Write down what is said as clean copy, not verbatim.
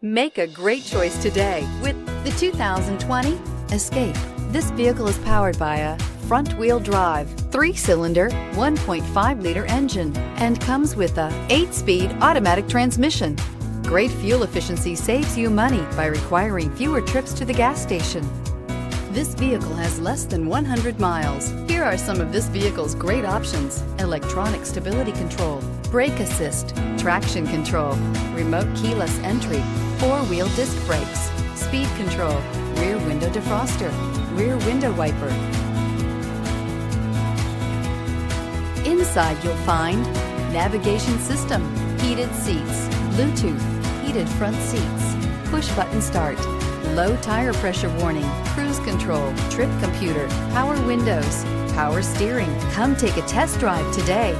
Make a great choice today with the 2020 Escape. This vehicle is powered by a front-wheel drive, 3-cylinder, 1.5-liter engine, and comes with a 8-speed automatic transmission. Great fuel efficiency saves you money by requiring fewer trips to the gas station. This vehicle has less than 100 miles. Here are some of this vehicle's great options: electronic stability control, brake assist, traction control, remote keyless entry, 4-wheel disc brakes, speed control, rear window defroster, rear window wiper. Inside you'll find navigation system, heated seats, Bluetooth, heated front seats, push-button start, low tire pressure warning, cruise control, trip computer, power windows, power steering. Come take a test drive today.